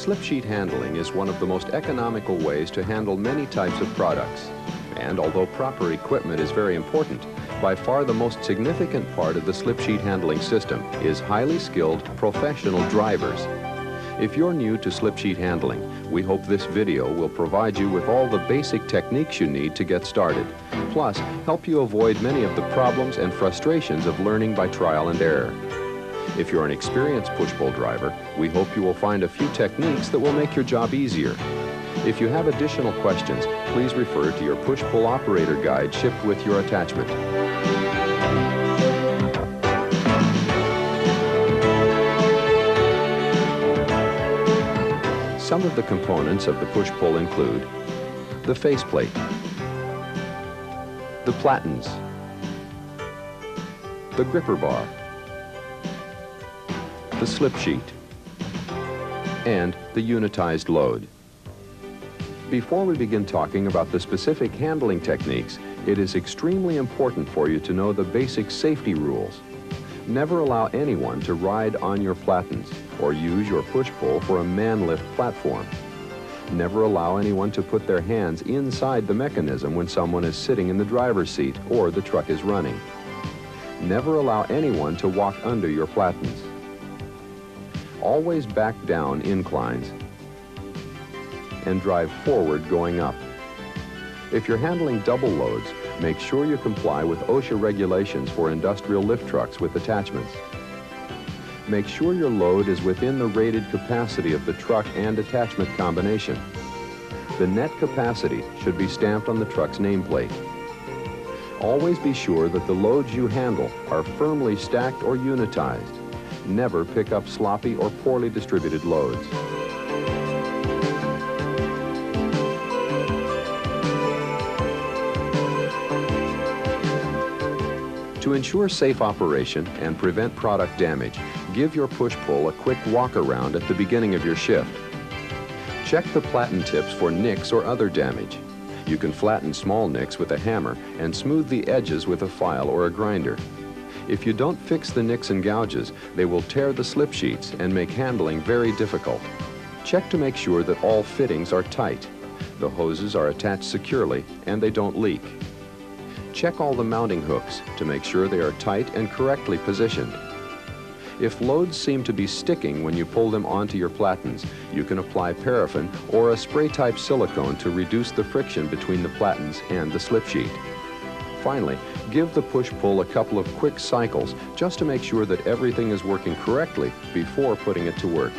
Slip sheet handling is one of the most economical ways to handle many types of products. And although proper equipment is very important, by far the most significant part of the slip sheet handling system is highly skilled professional drivers. If you're new to slip sheet handling, we hope this video will provide you with all the basic techniques you need to get started, plus help you avoid many of the problems and frustrations of learning by trial and error. If you're an experienced push-pull driver, we hope you will find a few techniques that will make your job easier. If you have additional questions, please refer to your push-pull operator guide shipped with your attachment. Some of the components of the push-pull include the faceplate, the platens, the gripper bar, the slip sheet, and the unitized load. Before we begin talking about the specific handling techniques, it is extremely important for you to know the basic safety rules. Never allow anyone to ride on your platens or use your push-pull for a man-lift platform. Never allow anyone to put their hands inside the mechanism when someone is sitting in the driver's seat or the truck is running. Never allow anyone to walk under your platens. Always back down inclines and drive forward going up. If you're handling double loads, make sure you comply with OSHA regulations for industrial lift trucks with attachments. Make sure your load is within the rated capacity of the truck and attachment combination. The net capacity should be stamped on the truck's nameplate. Always be sure that the loads you handle are firmly stacked or unitized. Never pick up sloppy or poorly distributed loads. To ensure safe operation and prevent product damage, give your push-pull a quick walk-around at the beginning of your shift. Check the platen tips for nicks or other damage. You can flatten small nicks with a hammer and smooth the edges with a file or a grinder. If you don't fix the nicks and gouges, they will tear the slip sheets and make handling very difficult. Check to make sure that all fittings are tight, the hoses are attached securely, and they don't leak. Check all the mounting hooks to make sure they are tight and correctly positioned. If loads seem to be sticking when you pull them onto your platens, you can apply paraffin or a spray-type silicone to reduce the friction between the platens and the slip sheet. Finally, give the push-pull a couple of quick cycles just to make sure that everything is working correctly before putting it to work.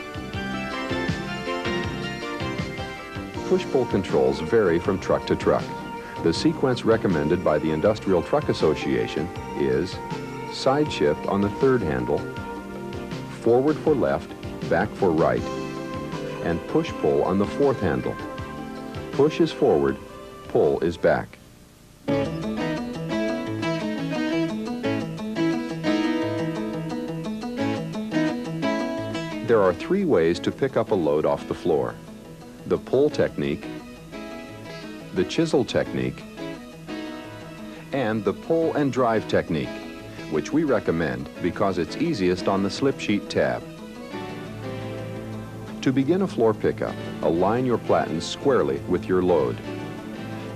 Push-pull controls vary from truck to truck. The sequence recommended by the Industrial Truck Association is side shift on the third handle, forward for left, back for right, and push-pull on the fourth handle. Push is forward, pull is back. There are three ways to pick up a load off the floor: the pull technique, the chisel technique, and the pull and drive technique, which we recommend because it's easiest on the slip sheet tab. To begin a floor pickup, align your platens squarely with your load.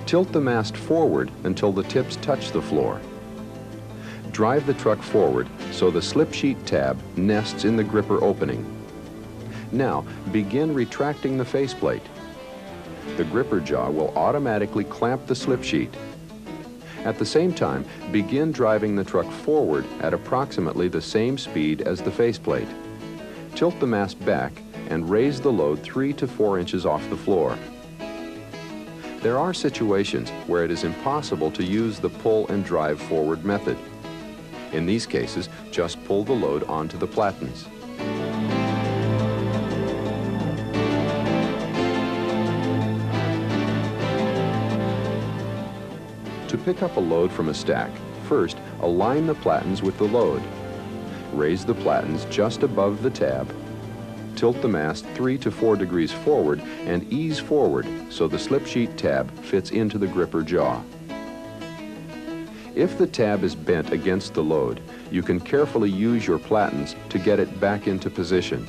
Tilt the mast forward until the tips touch the floor. Drive the truck forward so the slip sheet tab nests in the gripper opening. Now, begin retracting the faceplate. The gripper jaw will automatically clamp the slip sheet. At the same time, begin driving the truck forward at approximately the same speed as the faceplate. Tilt the mast back and raise the load 3 to 4 inches off the floor. There are situations where it is impossible to use the pull and drive forward method. In these cases, just pull the load onto the platens. To pick up a load from a stack, first align the platens with the load. Raise the platens just above the tab. Tilt the mast 3 to 4 degrees forward and ease forward so the slip sheet tab fits into the gripper jaw. If the tab is bent against the load, you can carefully use your platens to get it back into position.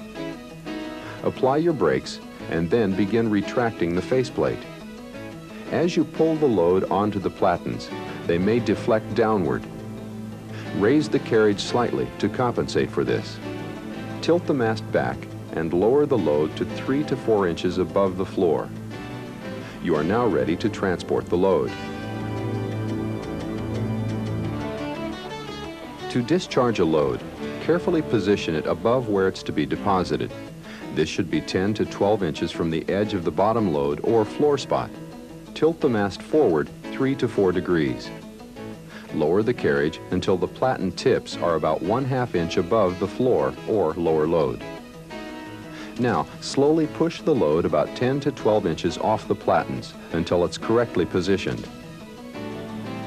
Apply your brakes and then begin retracting the faceplate. As you pull the load onto the platens, they may deflect downward. Raise the carriage slightly to compensate for this. Tilt the mast back and lower the load to 3 to 4 inches above the floor. You are now ready to transport the load. To discharge a load, carefully position it above where it's to be deposited. This should be 10 to 12 inches from the edge of the bottom load or floor spot. Tilt the mast forward 3 to 4 degrees. Lower the carriage until the platen tips are about 1/2 inch above the floor or lower load. Now, slowly push the load about 10 to 12 inches off the platens until it's correctly positioned.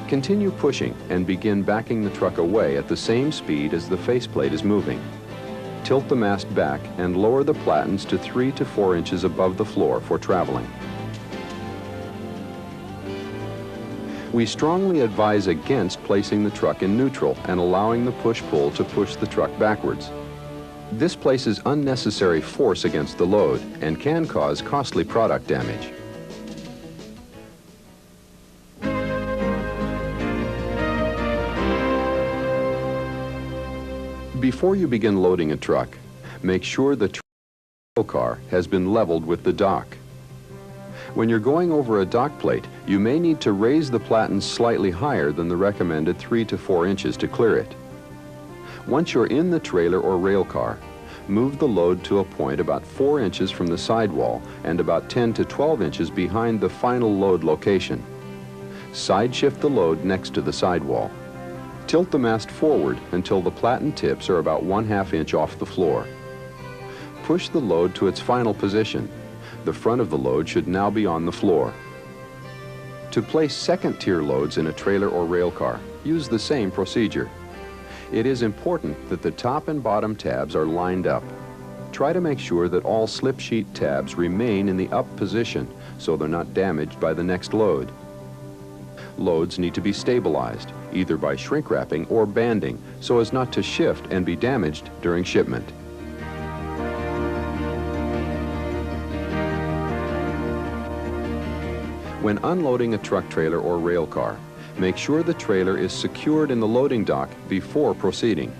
Continue pushing and begin backing the truck away at the same speed as the faceplate is moving. Tilt the mast back and lower the platens to 3 to 4 inches above the floor for traveling. We strongly advise against placing the truck in neutral and allowing the push-pull to push the truck backwards. This places unnecessary force against the load and can cause costly product damage. Before you begin loading a truck, make sure the car has been leveled with the dock. When you're going over a dock plate, you may need to raise the platens slightly higher than the recommended 3 to 4 inches to clear it. Once you're in the trailer or rail car, move the load to a point about 4 inches from the sidewall and about 10 to 12 inches behind the final load location. Side shift the load next to the sidewall. Tilt the mast forward until the platen tips are about 1/2 inch off the floor. Push the load to its final position. The front of the load should now be on the floor. To place second-tier loads in a trailer or rail car, use the same procedure. It is important that the top and bottom tabs are lined up. Try to make sure that all slip sheet tabs remain in the up position so they're not damaged by the next load. Loads need to be stabilized, either by shrink wrapping or banding, so as not to shift and be damaged during shipment. When unloading a truck trailer or rail car, make sure the trailer is secured in the loading dock before proceeding.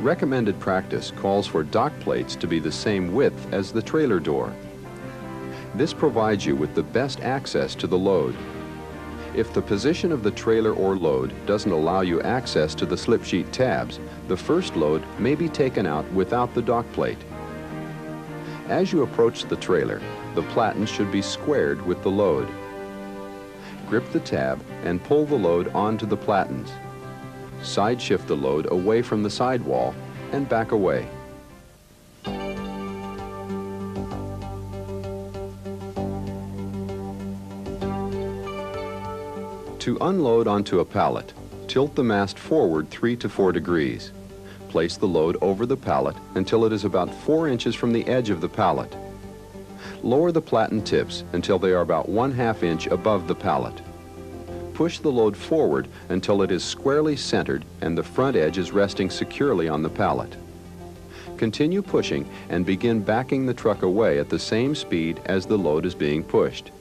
Recommended practice calls for dock plates to be the same width as the trailer door. This provides you with the best access to the load. If the position of the trailer or load doesn't allow you access to the slip sheet tabs, the first load may be taken out without the dock plate. As you approach the trailer, the platens should be squared with the load. Grip the tab and pull the load onto the platens. Side shift the load away from the sidewall and back away. To unload onto a pallet, tilt the mast forward 3 to 4 degrees. Place the load over the pallet until it is about 4 inches from the edge of the pallet. Lower the platen tips until they are about 1/2 inch above the pallet. Push the load forward until it is squarely centered and the front edge is resting securely on the pallet. Continue pushing and begin backing the truck away at the same speed as the load is being pushed.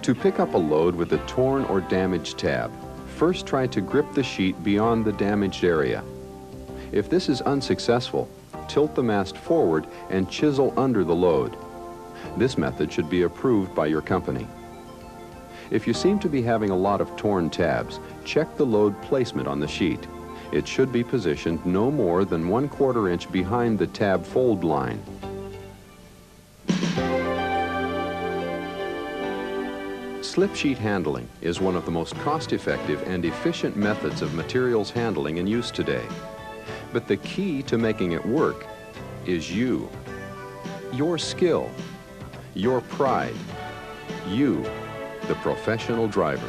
To pick up a load with a torn or damaged tab, first try to grip the sheet beyond the damaged area. If this is unsuccessful, tilt the mast forward and chisel under the load. This method should be approved by your company. If you seem to be having a lot of torn tabs, check the load placement on the sheet. It should be positioned no more than 1/4 inch behind the tab fold line. Slip sheet handling is one of the most cost-effective and efficient methods of materials handling in use today. But the key to making it work is you. Your skill, your pride, you, the professional driver.